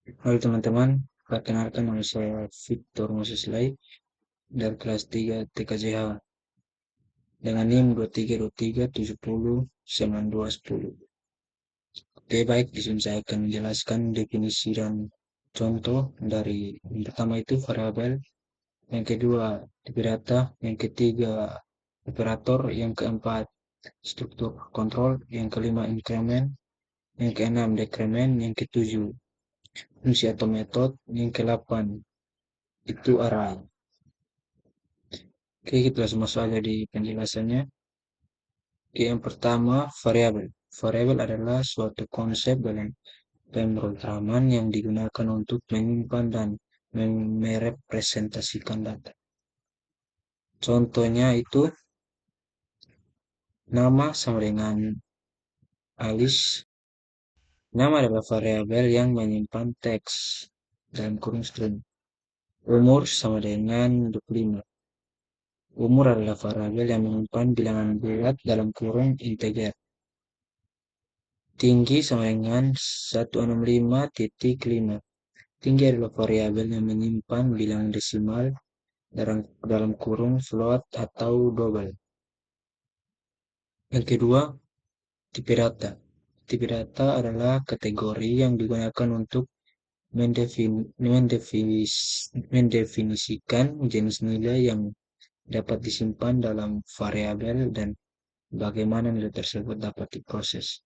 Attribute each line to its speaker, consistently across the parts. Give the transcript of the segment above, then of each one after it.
Speaker 1: Halo teman-teman, perkenalkan nama saya Victor Moses Lai dari kelas 3 TKJH dengan NIM 2323709210. Oke, baik, di sini saya akan menjelaskan definisi dan contoh dari yang pertama itu variabel, yang kedua tipe data, yang ketiga operator, yang keempat struktur kontrol, yang kelima increment, yang keenam decrement, yang ketujuh fungsi atau metode, yang ke-8 itu array. Oke, kita langsung masuk aja di penjelasannya. Oke, yang pertama, variabel. Variabel adalah suatu konsep dalam pemrograman yang digunakan untuk menyimpan dan merepresentasikan data. Contohnya itu nama sama dengan Alice. Nama adalah variabel yang menyimpan teks dalam kurung string. Umur sama dengan 25. Umur adalah variabel yang menyimpan bilangan bulat dalam kurung integer. Tinggi sama dengan 165.5. Tinggi adalah variabel yang menyimpan bilangan desimal dalam kurung float atau double. Yang kedua, tipe data. Tipe data adalah kategori yang digunakan untuk mendefinisikan jenis nilai yang dapat disimpan dalam variabel dan bagaimana nilai tersebut dapat diproses.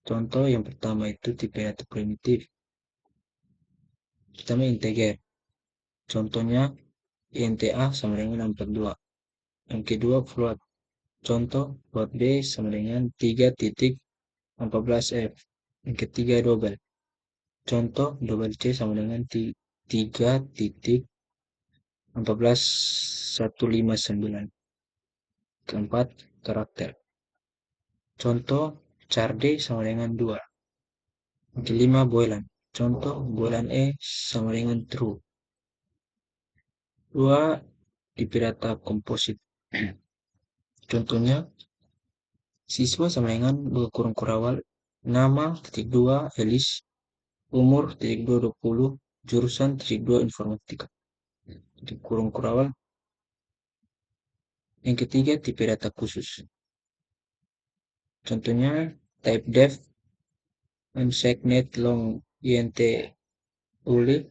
Speaker 1: Contoh yang pertama itu tipe data primitif. Pertama integer. Contohnya int A sama dengan 42. Yang kedua float. Contoh float B sama dengan 3.14F. Yang ketiga double. Contoh double C sama dengan 3.14159. Keempat karakter. Contoh char D sama dengan 2. Yang kelima boolean. Contoh boolean E sama dengan true. 2. Tipe data komposit. Contohnya siswa sama dengan 2 kurung kurawal, nama titik 2 Elis, umur titik 2 20, jurusan titik 2 informatika. Titik kurung kurawal. Yang ketiga tipe data khusus. Contohnya type def unsegnet long int uli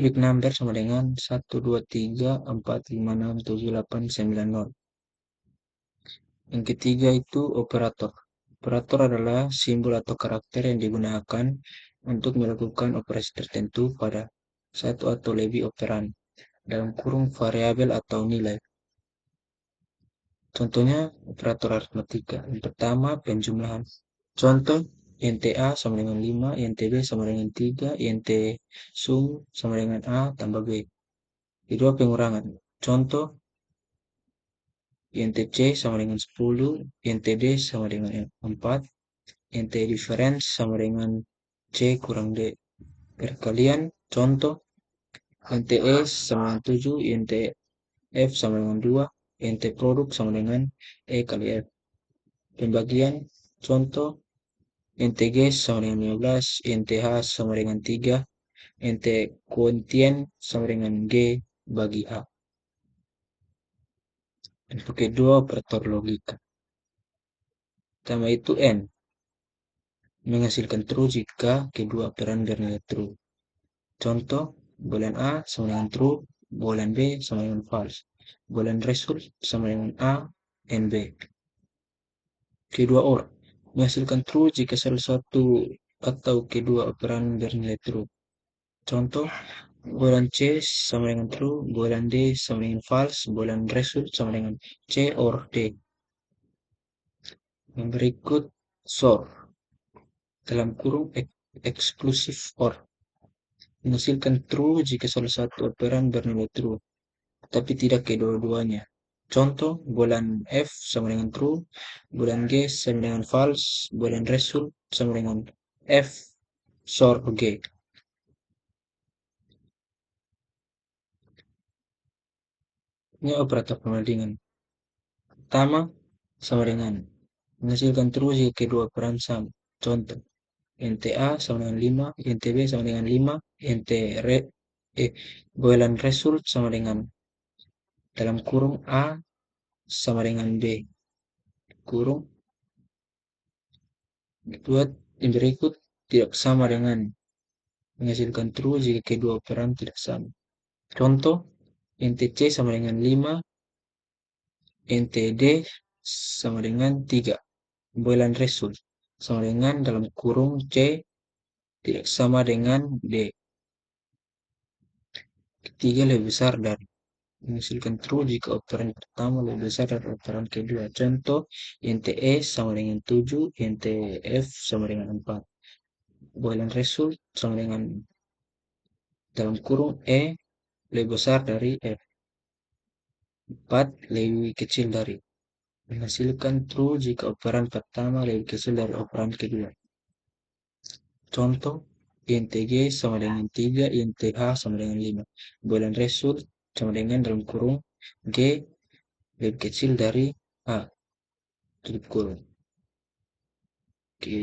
Speaker 1: big number sama dengan 123456789. Yang ketiga itu operator. Operator adalah simbol atau karakter yang digunakan untuk melakukan operasi tertentu pada satu atau lebih operan dalam kurung variabel atau nilai. Contohnya operator aritmatika. Yang pertama penjumlahan. Contoh int A sama dengan 5, int B sama dengan 3, int sum sama dengan A tambah B. Kedua pengurangan. Contoh int C sama dengan 10, int D sama dengan 4, int difference sama dengan C kurang D. Perkalian, contoh int E sama dengan 7, int F sama dengan 2, int produk sama dengan E kali F. Pembagian, contoh int G sama dengan 15, int H sama dengan 3, int kuantien sama dengan G bagi A. Untuk kedua operator logika. Pertama itu N. Menghasilkan true jika kedua operan bernilai true. Contoh, boolean A sama dengan true, boolean B sama dengan false, boolean result sama dengan A and B. Kedua OR. Menghasilkan true jika salah satu atau kedua operan bernilai true. Contoh, boolean C sama dengan true, boolean D sama dengan false, boolean result sama dengan C or D. Yang berikut SOR dalam kurung eksklusif OR. Menghasilkan true jika salah satu operan bernilai true, tapi tidak kedua-duanya. Contoh, boolean F sama dengan true, boolean G sama dengan false, boolean result sama dengan F SOR G. Ini operator perbandingan. Pertama, sama dengan menghasilkan true jika kedua operan sama. Contoh, int A sama dengan 5, int B sama dengan 5, int re, boolean result sama dengan dalam kurung A sama dengan B, kurung dua yang berikut tidak sama dengan menghasilkan true jika kedua operan tidak sama. Contoh, int C sama dengan 5, int D sama dengan 3. Boolean result sama dengan dalam kurung C tidak sama dengan D. Ketiga lebih besar dari. Menghasilkan true jika operan pertama lebih besar dari operan kedua. Contoh, int E sama dengan 7, int F sama dengan 4. Boolean result sama dengan dalam kurung E lebih besar dari F. 4 lebih kecil dari. Menghasilkan true jika operan pertama lebih kecil dari operan kedua. Contoh, int G sama dengan 3, int H sama dengan 5. Boolean result sama dengan dalam kurung G lebih kecil dari A, tutup kurung. Oke,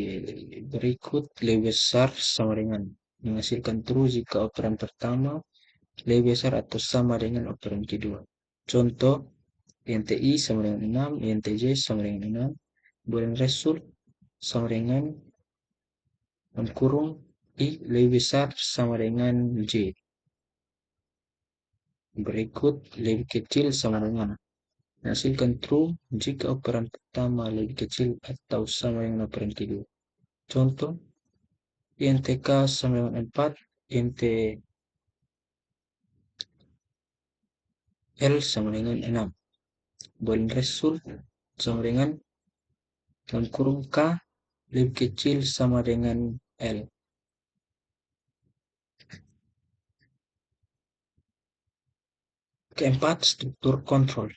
Speaker 1: berikut lebih besar sama dengan menghasilkan true jika operan pertama lebih besar atau sama dengan operan kedua. Contoh, int I sama dengan 6, int J sama dengan 6. Boolean result sama dengan dalam kurung I lebih besar sama dengan J. Berikut lebih kecil sama dengan. Hasilkan true jika operan pertama lebih kecil atau sama dengan operan kedua. Contoh, int K sama dengan 4, int L sama dengan 6. Boolean result sama dengan dalam kurung K lebih kecil sama dengan L. Keempat, struktur kontrol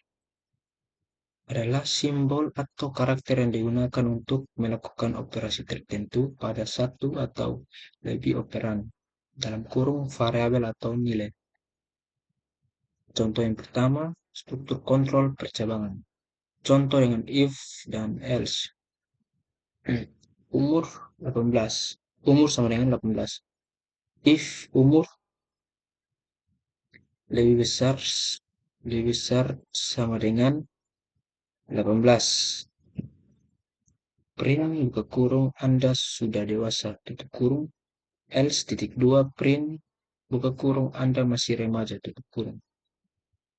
Speaker 1: adalah simbol atau karakter yang digunakan untuk melakukan operasi tertentu pada satu atau lebih operan dalam kurung variabel atau nilai. Contoh yang pertama, struktur kontrol percabangan. Contoh dengan if dan else. Umur 18. Umur sama dengan 18. If umur lebih besar sama dengan 18. Print buka kurung Anda sudah dewasa tutup kurung. Else titik 2 print buka kurung Anda masih remaja tutup kurung.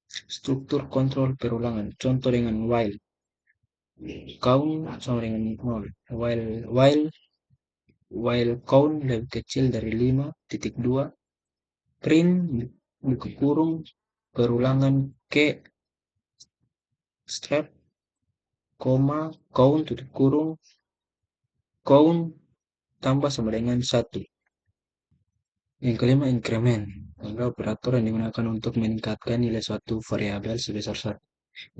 Speaker 1: Struktur kontrol perulangan. Contoh dengan while. Count sama dengan 0. While count lebih kecil dari 5 titik 2 print buka kurung perulangan ke strap koma count tutup kurung count tambah sama dengan 1. Yang kelima, increment adalah operator yang digunakan untuk meningkatkan nilai suatu variabel sebesar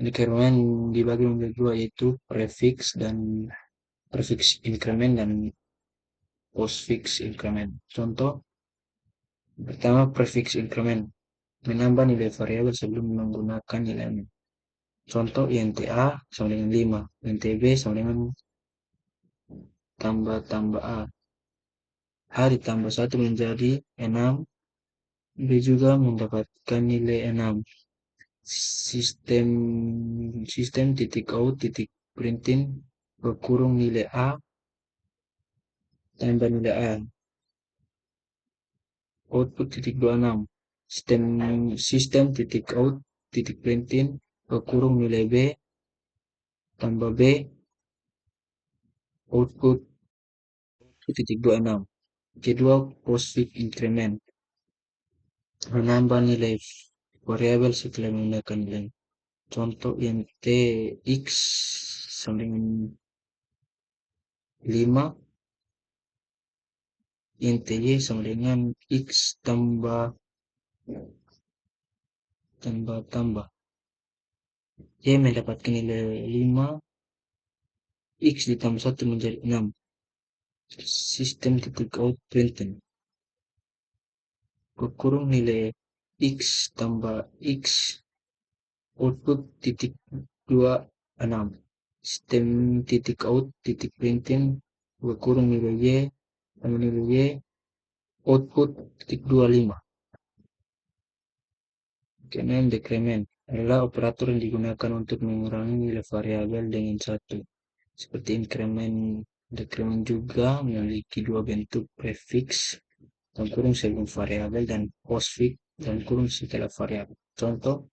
Speaker 1: 1. Increment dibagi menjadi dua, yaitu prefix increment dan postfix increment. Contoh pertama, prefix increment menambah nilai variabel sebelum menggunakan nilainya. Contoh int A sama dengan 5, int B sama dengan tambah A. A ditambah 1 menjadi 6, B juga mendapatkan nilai 6. Sistem titik out titik printing berkurung nilai A tambah nilai A. Output titik 26. Sistem titik out titik printing berkurung nilai B tambah B. Output titik 26. Kedua, postfix increment menambah nilai variabel setelah menggunakan nilai. Contoh int x sama dengan 5, int y sama dengan x tambah y mendapatkan nilai 5, x ditambah 1 menjadi 6. Sistem titik out printing berkurung nilai x tambah x. Output titik 26. Sistem titik out titik printing berkurung nilai y sama nilai Y, output titik 25. Keenam, dekremen adalah operator yang digunakan untuk mengurangi nilai variabel dengan satu. Seperti increment, dekremen juga memiliki dua bentuk, prefix dalam kurung sebelum variabel dan postfix dalam kurung setelah variabel. Contoh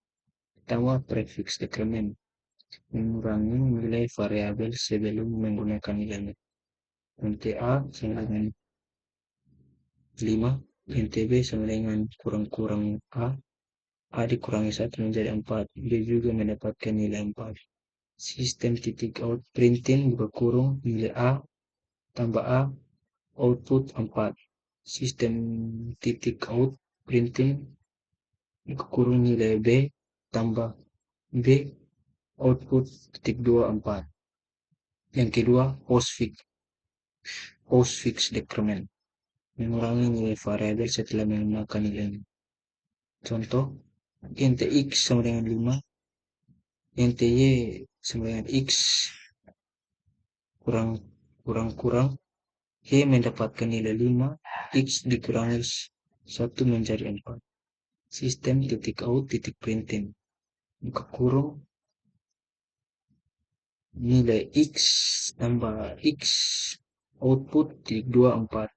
Speaker 1: pertama, prefix dekremen mengurangi nilai variabel sebelum menggunakan nilainya. Int A sama dengan 5, int B sama dengan kurang-kurang A dikurangi 1 menjadi 4. B juga mendapatkan nilai 4. Sistem titik out printing buka kurung nilai A tambah A output 4. Sistem titik out printing buka kurung nilai B tambah B output titik 24. Yang kedua, postfix decrement mengurangi nilai variabel setelah menggunakan nilainya. Contoh, int x sama dengan 5, int y sama dengan x kurang y mendapatkan nilai 5, x dikurangi 1 menjadi 4. Sistem titik out titik printing buka kurung nilai x tambah x output titik 24.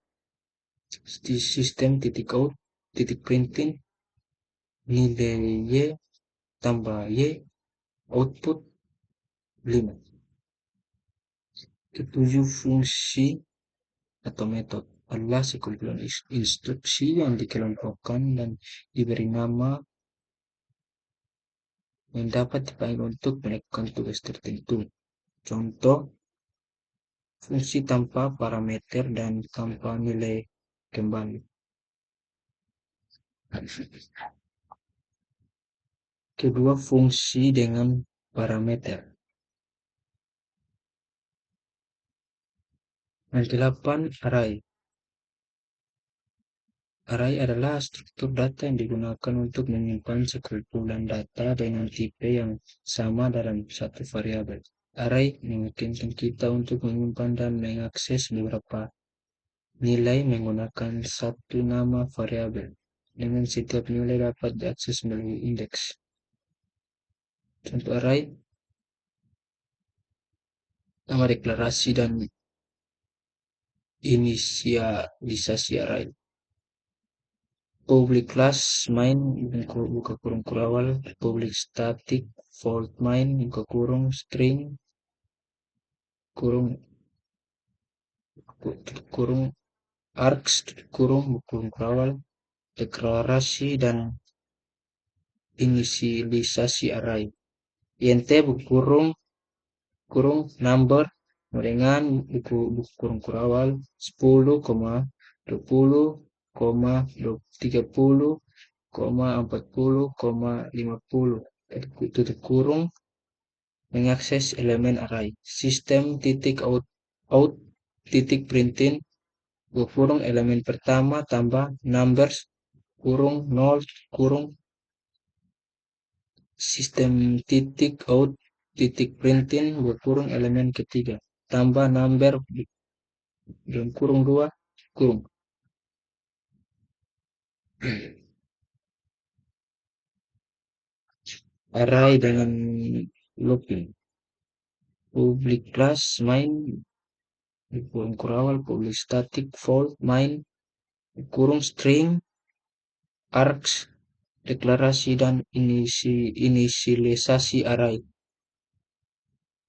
Speaker 1: Sistem titik out titik printing nilai y tambah y output 5. Ketujuh, fungsi atau metode adalah sekumpulan instruksi yang dikelompokkan dan diberi nama yang dapat dipanggil untuk melakukan tugas tertentu. Contoh, fungsi tanpa parameter dan tanpa nilai kembali. Kedua, fungsi dengan parameter. Yang 8, array. Array adalah struktur data yang digunakan untuk menyimpan sekumpulan data dengan tipe yang sama dalam satu variabel. Array memungkinkan kita untuk menyimpan dan mengakses beberapa nilai menggunakan satu nama variabel, dengan setiap nilai dapat diakses melalui indeks. Contoh array, nama deklarasi dan inisialisasi array. Public class main buka kurung kurawal, public static void main buka kurung string kurung args kurung kurawal, deklarasi dan inisialisasi array. int buku kurung number dengan buku kurung kurawal 10, 20, 30, 40, 50 tutup kurung mengakses elemen array. Sistem titik out titik printing buka kurung elemen pertama tambah numbers kurung 0 kurung. Sistem titik out titik printing buka kurung elemen ketiga tambah number dalam kurung 2 kurung. Array dengan looping. Public class main kurung kurawal, public static void main kurung string args deklarasi dan inisialisasi array.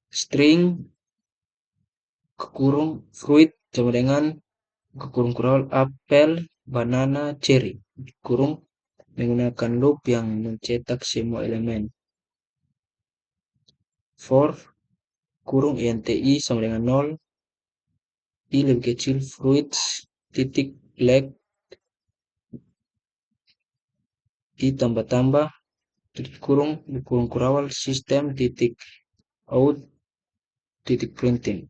Speaker 1: String kurung fruit sama dengan kurung kurawal apel, banana, cherry kurung menggunakan loop yang mencetak semua elemen. For kurung inti sama dengan 0, i lebih kecil fruits titik leg i tambah titik kurung kurawal sistem titik out titik printing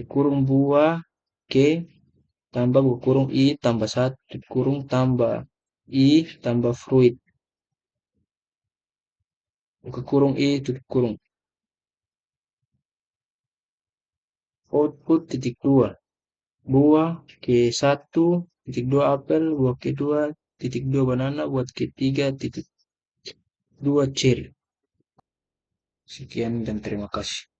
Speaker 1: kurung buah ke tambah kurung i tambah 1 kurung tambah i tambah fruit kurung i tutup kurung. output titik dua, buah ke satu titik dua apel, buah ke dua titik dua banana, buah ke tiga titik dua cherry. Sekian dan terima kasih.